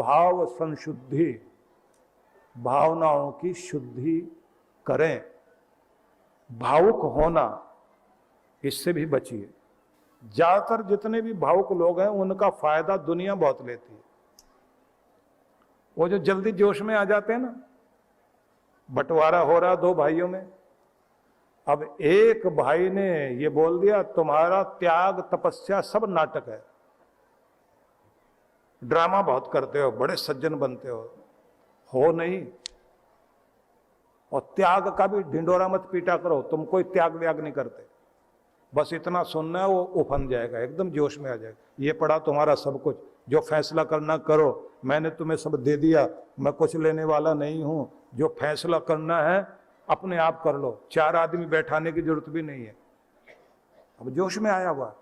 भाव संशुद्धि, भावनाओं की शुद्धि करें। भावुक होना, इससे भी बचिए। ज्यादातर जितने भी भावुक लोग हैं उनका फायदा दुनिया बहुत लेती है। वो जो जल्दी जोश में आ जाते हैं ना, बंटवारा हो रहा दो भाइयों में, अब एक भाई ने ये बोल दिया तुम्हारा त्याग तपस्या सब नाटक है, ड्रामा बहुत करते हो, बड़े सज्जन बनते हो नहीं। और त्याग का भी ढिंडोरा मत पीटा करो, तुम कोई त्याग व्याग नहीं करते, बस इतना सुनना है, वो उफन जाएगा, एकदम जोश में आ जाएगा। ये पड़ा तुम्हारा सब कुछ, जो फैसला करना करो, मैंने तुम्हें सब दे दिया, मैं कुछ लेने वाला नहीं हूं, जो फैसला करना है अपने आप कर लो, 4 आदमी बैठाने की जरूरत भी नहीं है। अब जोश में आया हुआ,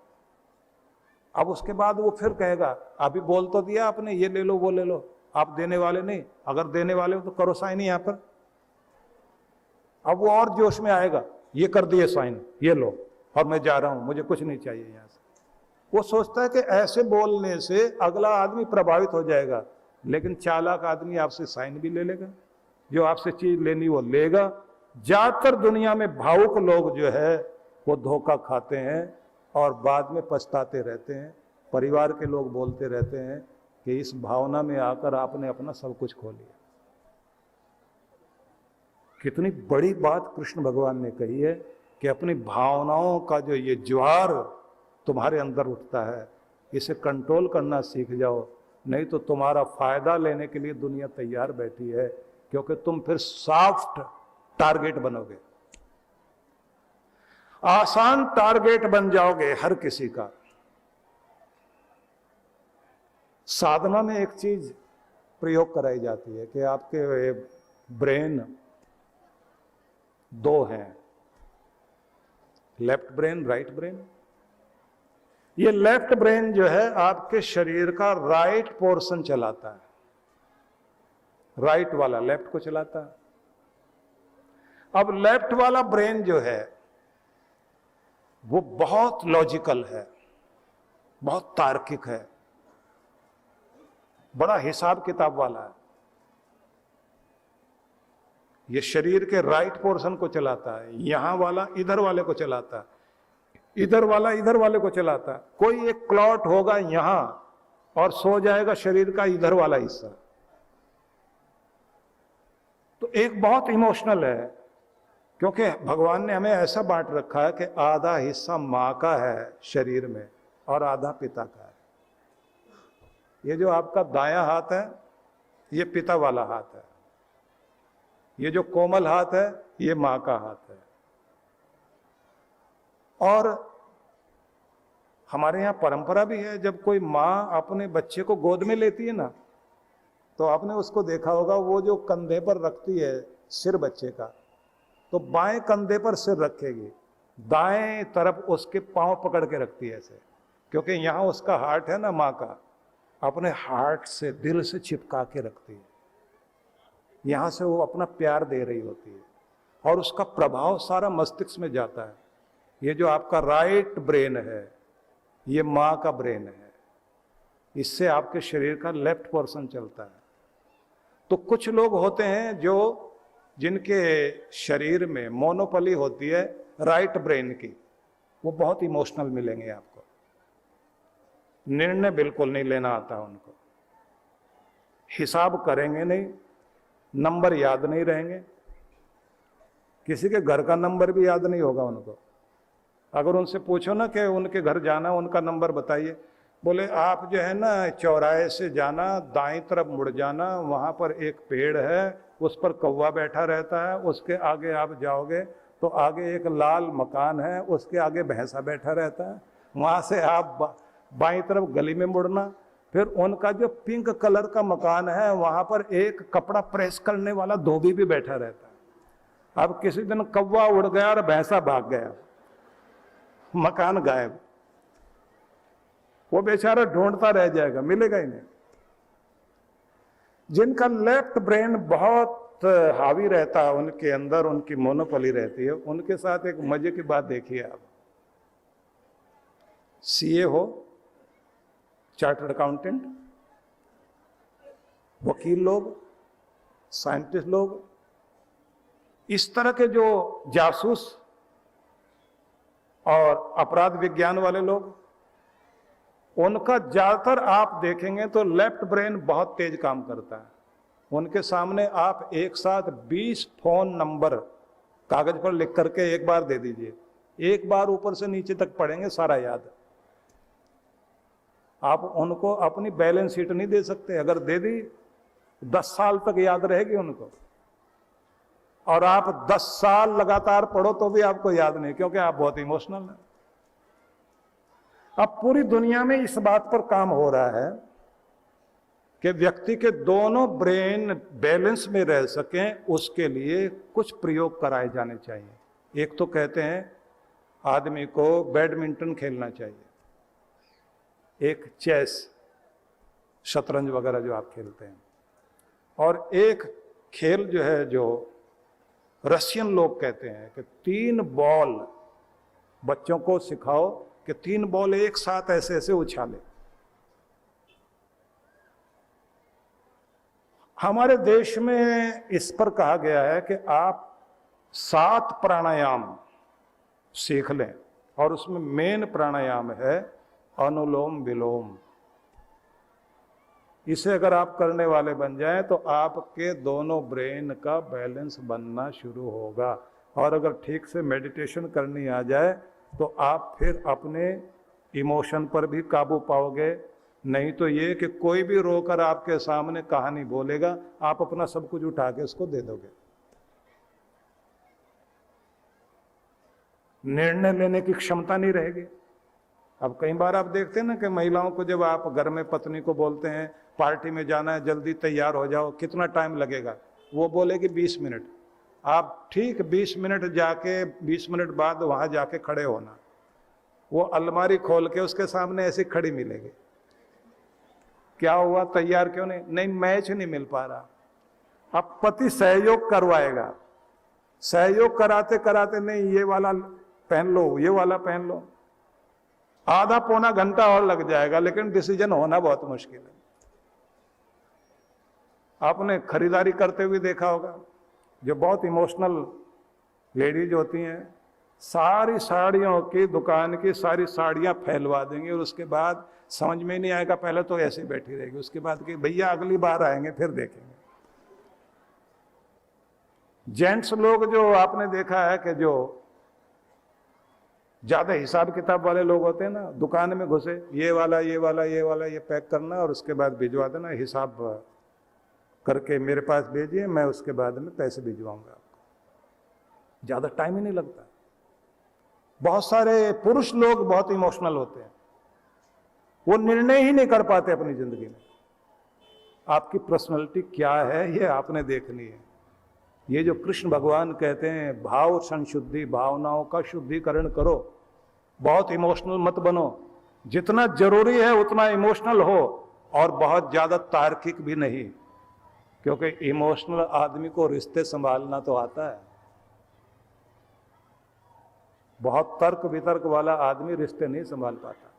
अब उसके बाद वो फिर कहेगा अभी बोल तो दिया आपने, ये ले लो वो ले लो, आप देने वाले नहीं, अगर देने वाले हो तो करो साइन यहां पर। अब वो और जोश में आएगा, ये कर दिए साइन, ये लो और मैं जा रहा हूं, मुझे कुछ नहीं चाहिए यहां से। वो सोचता है कि ऐसे बोलने से अगला आदमी प्रभावित हो जाएगा, लेकिन चालाक आदमी आपसे साइन भी ले लेगा, जो आपसे चीज लेनी वो लेगा। ज्यादातर दुनिया में भावुक लोग जो है वो धोखा खाते हैं और बाद में पछताते रहते हैं। परिवार के लोग बोलते रहते हैं कि इस भावना में आकर आपने अपना सब कुछ खो लिया। कितनी बड़ी बात कृष्ण भगवान ने कही है कि अपनी भावनाओं का जो ये ज्वार तुम्हारे अंदर उठता है, इसे कंट्रोल करना सीख जाओ, नहीं तो तुम्हारा फायदा लेने के लिए दुनिया तैयार बैठी है, क्योंकि तुम फिर सॉफ्ट टारगेट बनोगे, आसान टारगेट बन जाओगे हर किसी का। साधना में एक चीज प्रयोग कराई जाती है कि आपके ब्रेन 2 हैं, लेफ्ट ब्रेन राइट ब्रेन। ये लेफ्ट ब्रेन जो है आपके शरीर का राइट पोर्शन चलाता है, राइट वाला लेफ्ट को चलाता है। अब लेफ्ट वाला ब्रेन जो है वो बहुत लॉजिकल है, बहुत तार्किक है, बड़ा हिसाब किताब वाला है। ये शरीर के राइट पोर्शन को चलाता है, यहां वाला इधर वाले को चलाता है, इधर वाला इधर वाले को चलाता है। कोई एक क्लॉट होगा यहां और सो जाएगा शरीर का इधर वाला हिस्सा। तो एक बहुत इमोशनल है, क्योंकि भगवान ने हमें ऐसा बांट रखा है कि आधा हिस्सा मां का है शरीर में और आधा पिता का है। ये जो आपका दायां हाथ है ये पिता वाला हाथ है, ये जो कोमल हाथ है ये मां का हाथ है। और हमारे यहां परंपरा भी है, जब कोई मां अपने बच्चे को गोद में लेती है ना, तो आपने उसको देखा होगा, वो जो कंधे पर रखती है सिर बच्चे का, तो बाएं कंधे पर सिर रखेगी, दाएं तरफ उसके पांव पकड़ के रखती है ऐसे, क्योंकि यहां उसका हार्ट है ना मां का, अपने हार्ट से दिल से चिपका के रखती है, यहां से वो अपना प्यार दे रही होती है और उसका प्रभाव सारा मस्तिष्क में जाता है। ये जो आपका राइट ब्रेन है ये मां का ब्रेन है, इससे आपके शरीर का लेफ्ट पोर्शन चलता है। तो कुछ लोग होते हैं जो जिनके शरीर में मोनोपोली होती है राइट ब्रेन की, वो बहुत इमोशनल मिलेंगे आपको, निर्णय बिल्कुल नहीं लेना आता उनको, हिसाब करेंगे नहीं, नंबर याद नहीं रहेंगे, किसी के घर का नंबर भी याद नहीं होगा उनको। अगर उनसे पूछो ना कि उनके घर जाना, उनका नंबर बताइए, बोले आप जो है ना चौराहे से जाना, दाईं तरफ मुड़ जाना, वहां पर एक पेड़ है, उस पर कौवा बैठा रहता है, उसके आगे आप जाओगे तो आगे एक लाल मकान है, उसके आगे भैंसा बैठा रहता है, वहां से आप बाईं तरफ गली में मुड़ना, फिर उनका जो पिंक कलर का मकान है वहां पर एक कपड़ा प्रेस करने वाला धोबी भी बैठा रहता है। अब किसी दिन कौवा उड़ गया और भैंसा भाग गया, मकान गायब, वो बेचारा ढूंढता रह जाएगा, मिलेगा ही नहीं। जिनका लेफ्ट ब्रेन बहुत हावी रहता है उनके अंदर, उनकी मोनोपोली रहती है, उनके साथ एक मजे की बात देखिए आप, सीए हो, चार्टर्ड अकाउंटेंट, वकील लोग, साइंटिस्ट लोग, इस तरह के जो जासूस और अपराध विज्ञान वाले लोग, उनका ज्यादातर आप देखेंगे तो लेफ्ट ब्रेन बहुत तेज काम करता है। उनके सामने आप एक साथ 20 फोन नंबर कागज पर लिख करके एक बार दे दीजिए, एक बार ऊपर से नीचे तक पढ़ेंगे, सारा याद। आप उनको अपनी बैलेंस शीट नहीं दे सकते, अगर दे दी 10 साल तक याद रहेगी उनको, और आप 10 साल लगातार पढ़ो तो भी आपको याद नहीं, क्योंकि आप बहुत इमोशनल हैं। अब पूरी दुनिया में इस बात पर काम हो रहा है कि व्यक्ति के दोनों ब्रेन बैलेंस में रह सकें, उसके लिए कुछ प्रयोग कराए जाने चाहिए। एक तो कहते हैं आदमी को बैडमिंटन खेलना चाहिए, एक चेस, शतरंज वगैरह जो आप खेलते हैं, और एक खेल जो है जो रशियन लोग कहते हैं कि 3 बॉल बच्चों को सिखाओ कि 3 बॉल एक साथ ऐसे ऐसे उछाले। हमारे देश में इस पर कहा गया है कि आप 7 प्राणायाम सीख लें, और उसमें मेन प्राणायाम है अनुलोम विलोम। इसे अगर आप करने वाले बन जाएं तो आपके दोनों ब्रेन का बैलेंस बनना शुरू होगा, और अगर ठीक से मेडिटेशन करनी आ जाए तो आप फिर अपने इमोशन पर भी काबू पाओगे। नहीं तो ये कि कोई भी रोकर आपके सामने कहानी बोलेगा, आप अपना सब कुछ उठा के उसको दे दोगे। निर्णय लेने की क्षमता नहीं रहेगी। अब कई बार आप देखते हैं ना कि महिलाओं को जब आप घर में पत्नी को बोलते हैं पार्टी में जाना है, जल्दी तैयार हो जाओ, कितना टाइम लगेगा, वो बोलेगी 20 मिनट। आप ठीक 20 मिनट जाके 20 मिनट बाद वहां जाके खड़े होना, वो अलमारी खोल के उसके सामने ऐसी खड़ी मिलेगी। क्या हुआ, तैयार क्यों नहीं? नहीं, मैच नहीं मिल पा रहा। अब पति सहयोग करवाएगा, सहयोग कराते कराते नहीं ये वाला पहन लो, ये वाला पहन लो, आधा पौना घंटा और लग जाएगा, लेकिन डिसीजन होना बहुत मुश्किल है। आपने खरीदारी करते हुए देखा होगा, जो बहुत इमोशनल लेडीज होती हैं, सारी साड़ियों की दुकान की सारी साड़ियां फैलवा देंगी, और उसके बाद समझ में नहीं आएगा, पहले तो ऐसे बैठी रहेगी, उसके बाद कि भैया अगली बार आएंगे फिर देखेंगे। जेंट्स लोग जो आपने देखा है कि जो ज्यादा हिसाब किताब वाले लोग होते हैं ना, दुकान में घुसे, ये वाला ये वाला ये वाला ये पैक करना और उसके बाद भिजवा देना, हिसाब करके मेरे पास भेजिए, मैं उसके बाद में पैसे भिजवाऊंगा आपको। ज्यादा टाइम ही नहीं लगता। बहुत सारे पुरुष लोग बहुत इमोशनल होते हैं, वो निर्णय ही नहीं कर पाते अपनी जिंदगी में। आपकी पर्सनैलिटी क्या है ये आपने देखनी है। ये जो कृष्ण भगवान कहते हैं भाव संशुद्धि, भावनाओं का शुद्धिकरण करो, बहुत इमोशनल मत बनो, जितना जरूरी है उतना इमोशनल हो, और बहुत ज्यादा तार्किक भी नहीं, क्योंकि इमोशनल आदमी को रिश्ते संभालना तो आता है, बहुत तर्क वितर्क वाला आदमी रिश्ते नहीं संभाल पाता।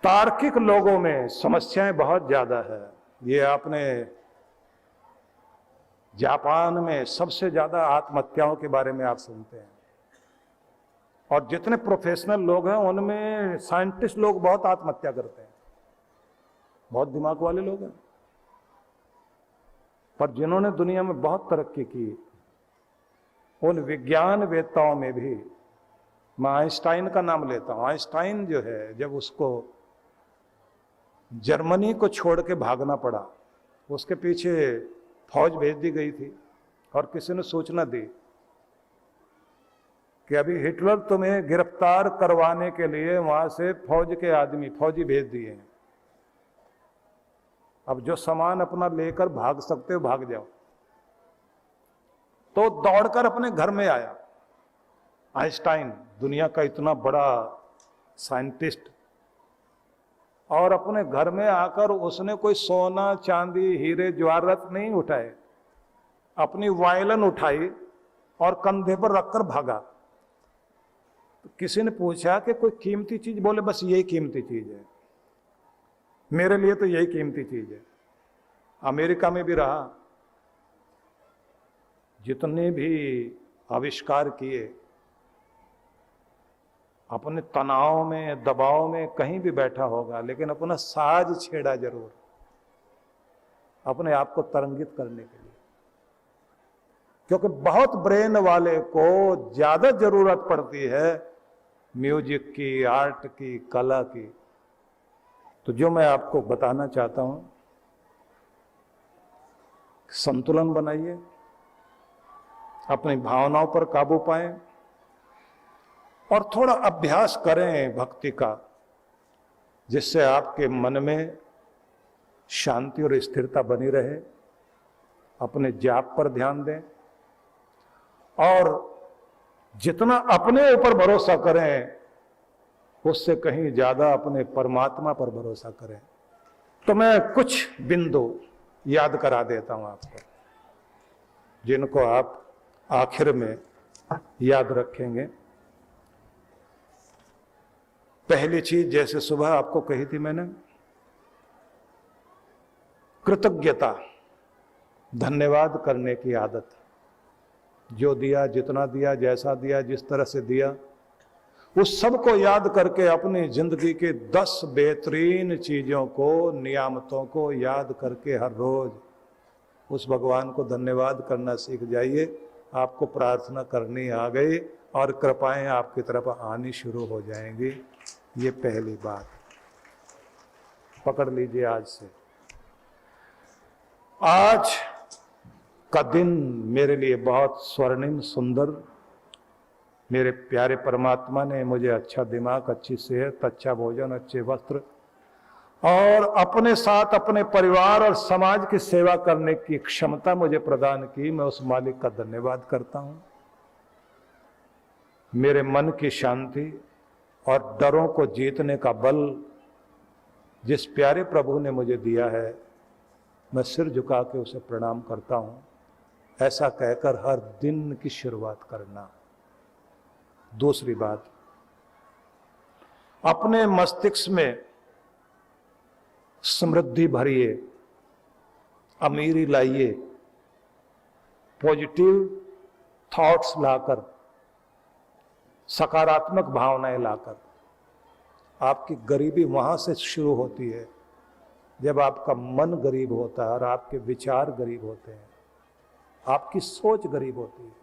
तार्किक लोगों में समस्याएं बहुत ज्यादा है। ये आपने जापान में सबसे ज्यादा आत्महत्याओं के बारे में आप सुनते हैं, और जितने प्रोफेशनल लोग हैं उनमें साइंटिस्ट लोग बहुत आत्महत्या करते हैं, बहुत दिमाग वाले लोग हैं। पर जिन्होंने दुनिया में बहुत तरक्की की, उन विज्ञान वेत्ताओं में भी मैं आइंस्टाइन का नाम लेता हूं। आइंस्टाइन जो है, जब उसको जर्मनी को छोड़ के भागना पड़ा, उसके पीछे फौज भेज दी गई थी, और किसी ने सूचना दी कि अभी हिटलर तुम्हें गिरफ्तार करवाने के लिए वहां से फौज के आदमी, फौजी भेज दिए हैं, अब जो सामान अपना लेकर भाग सकते हो भाग जाओ। तो दौड़कर अपने घर में आया आइंस्टाइन, दुनिया का इतना बड़ा साइंटिस्ट, और अपने घर में आकर उसने कोई सोना चांदी हीरे जवाहरात नहीं उठाए, अपनी वायलिन उठाई और कंधे पर रखकर भागा। तो किसी ने पूछा कि कोई कीमती चीज? बोले बस यही कीमती चीज है। मेरे लिए तो यही कीमती चीज है। अमेरिका में भी रहा, जितने भी आविष्कार किए, अपने तनाव में, दबाव में कहीं भी बैठा होगा, लेकिन अपना साज छेड़ा जरूर, अपने आप को तरंगित करने के लिए। क्योंकि बहुत ब्रेन वाले को ज्यादा जरूरत पड़ती है म्यूजिक की, आर्ट की, कला की। तो जो मैं आपको बताना चाहता हूं, संतुलन बनाइए, अपनी भावनाओं पर काबू पाएं और थोड़ा अभ्यास करें भक्ति का, जिससे आपके मन में शांति और स्थिरता बनी रहे। अपने जाप पर ध्यान दें और जितना अपने ऊपर भरोसा करें, उससे कहीं ज्यादा अपने परमात्मा पर भरोसा करें। तो मैं कुछ बिंदु याद करा देता हूं आपको, जिनको आप आखिर में याद रखेंगे। पहली चीज, जैसे सुबह आपको कही थी मैंने, कृतज्ञता, धन्यवाद करने की आदत। जो दिया, जितना दिया, जैसा दिया, जिस तरह से दिया, उस सब को याद करके अपनी जिंदगी के 10 बेहतरीन चीजों को, नियामतों को याद करके हर रोज उस भगवान को धन्यवाद करना सीख जाइए। आपको प्रार्थना करनी आ गई और कृपाएं आपकी तरफ आनी शुरू हो जाएंगी। ये पहली बात पकड़ लीजिए आज से। आज का दिन मेरे लिए बहुत स्वर्णिम सुंदर, मेरे प्यारे परमात्मा ने मुझे अच्छा दिमाग, अच्छी सेहत, अच्छा भोजन, अच्छे वस्त्र और अपने साथ अपने परिवार और समाज की सेवा करने की क्षमता मुझे प्रदान की। मैं उस मालिक का धन्यवाद करता हूं। मेरे मन की शांति और डरों को जीतने का बल जिस प्यारे प्रभु ने मुझे दिया है, मैं सिर झुका के उसे प्रणाम करता हूं। ऐसा कहकर हर दिन की शुरुआत करना। दूसरी बात, अपने मस्तिष्क में समृद्धि भरिए, अमीरी लाइए, पॉजिटिव थॉट्स लाकर, सकारात्मक भावनाएं लाकर। आपकी गरीबी वहां से शुरू होती है जब आपका मन गरीब होता है और आपके विचार गरीब होते हैं, आपकी सोच गरीब होती है।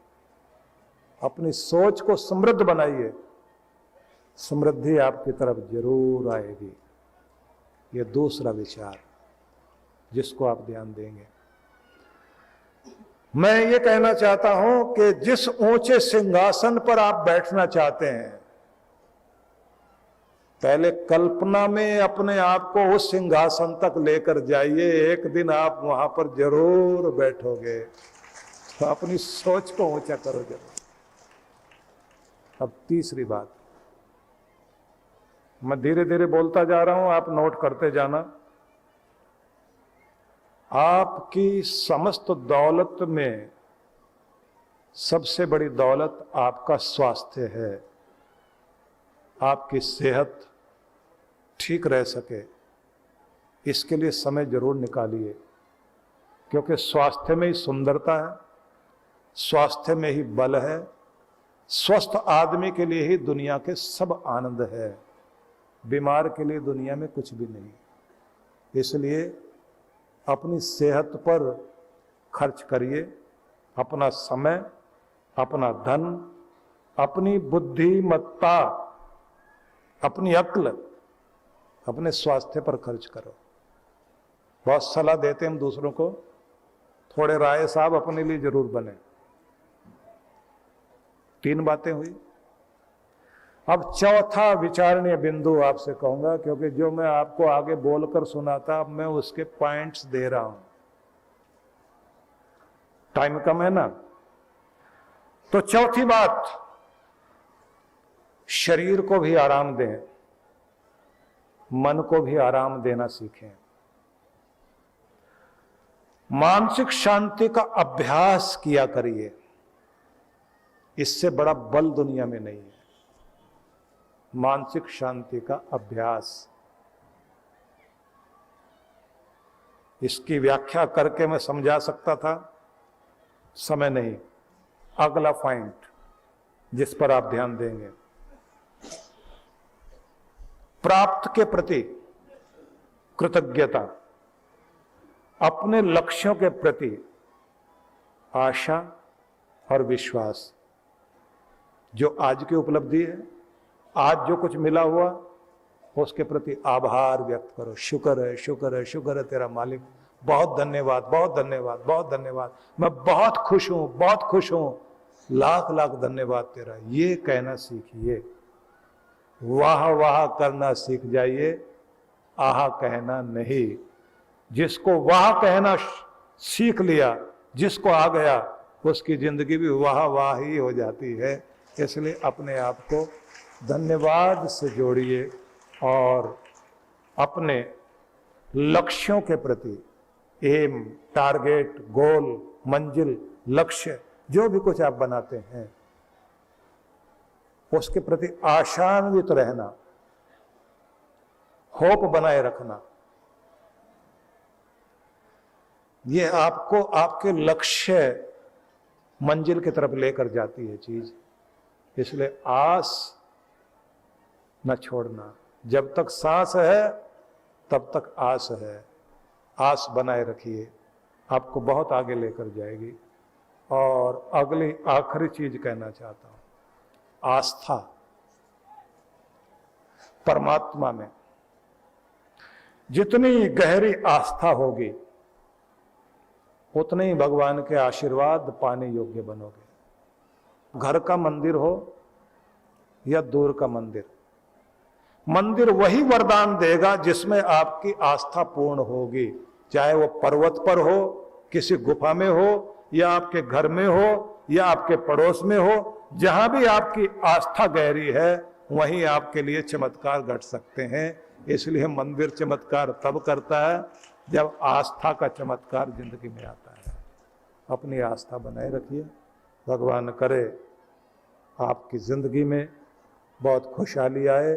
अपनी सोच को समृद्ध बनाइए, समृद्धि आपकी तरफ जरूर आएगी। ये दूसरा विचार जिसको आप ध्यान देंगे। मैं ये कहना चाहता हूं कि जिस ऊंचे सिंहासन पर आप बैठना चाहते हैं, पहले कल्पना में अपने आप को उस सिंहासन तक लेकर जाइए। एक दिन आप वहां पर जरूर बैठोगे। तो अपनी सोच को ऊंचा करो जरूर। अब तीसरी बात, मैं धीरे धीरे बोलता जा रहा हूं, आप नोट करते जाना। आपकी समस्त दौलत में सबसे बड़ी दौलत आपका स्वास्थ्य है। आपकी सेहत ठीक रह सके, इसके लिए समय जरूर निकालिए, क्योंकि स्वास्थ्य में ही सुंदरता है, स्वास्थ्य में ही बल है। स्वस्थ आदमी के लिए ही दुनिया के सब आनंद है, बीमार के लिए दुनिया में कुछ भी नहीं। इसलिए अपनी सेहत पर खर्च करिए, अपना समय, अपना धन, अपनी बुद्धिमत्ता, अपनी अक्ल अपने स्वास्थ्य पर खर्च करो। बहुत सलाह देते हम दूसरों को, थोड़े राय साहब अपने लिए जरूर बने। 3 बातें हुई। अब चौथा विचारणीय बिंदु आपसे कहूंगा, क्योंकि जो मैं आपको आगे बोलकर सुनाता, अब मैं उसके पॉइंट्स दे रहा हूं। टाइम कम है ना। तो चौथी बात, शरीर को भी आराम दें, मन को भी आराम देना सीखें। मानसिक शांति का अभ्यास किया करिए। इससे बड़ा बल दुनिया में नहीं है, मानसिक शांति का अभ्यास। इसकी व्याख्या करके मैं समझा सकता था, समय नहीं। अगला पॉइंट जिस पर आप ध्यान देंगे, प्राप्त के प्रति कृतज्ञता, अपने लक्ष्यों के प्रति आशा और विश्वास। जो आज की उपलब्धि है, आज जो कुछ मिला हुआ, उसके प्रति आभार व्यक्त करो। शुक्र है, शुक्र है, शुक्र है तेरा मालिक, बहुत धन्यवाद, बहुत धन्यवाद, बहुत धन्यवाद, मैं बहुत खुश हूं, बहुत खुश हूं, लाख लाख धन्यवाद तेरा। ये कहना सीखिए, वाह वाह करना सीख जाइए, आहा कहना नहीं। जिसको वाह कहना सीख लिया, जिसको आ गया, उसकी जिंदगी भी वाह वाह ही हो जाती है। इसलिए अपने आप को धन्यवाद से जोड़िए और अपने लक्ष्यों के प्रति, एम, टारगेट, गोल, मंजिल, लक्ष्य, जो भी कुछ आप बनाते हैं, उसके प्रति आशान्वित रहना, होप बनाए रखना। ये आपको आपके लक्ष्य मंजिल की तरफ लेकर जाती है चीज। इसलिए आस न छोड़ना। जब तक सांस है तब तक आस है। आस बनाए रखिए, आपको बहुत आगे लेकर जाएगी। और अगली आखिरी चीज कहना चाहता हूं, आस्था परमात्मा में। जितनी गहरी आस्था होगी, उतने ही भगवान के आशीर्वाद पाने योग्य बनोगे। घर का मंदिर हो या दूर का मंदिर, मंदिर वही वरदान देगा जिसमें आपकी आस्था पूर्ण होगी। चाहे वो पर्वत पर हो, किसी गुफा में हो, या आपके घर में हो, या आपके पड़ोस में हो, जहां भी आपकी आस्था गहरी है, वहीं आपके लिए चमत्कार घट सकते हैं। इसलिए मंदिर चमत्कार तब करता है जब आस्था का चमत्कार जिंदगी में आता है। अपनी आस्था बनाए रखिए। भगवान करे आपकी जिंदगी में बहुत खुशहाली आए,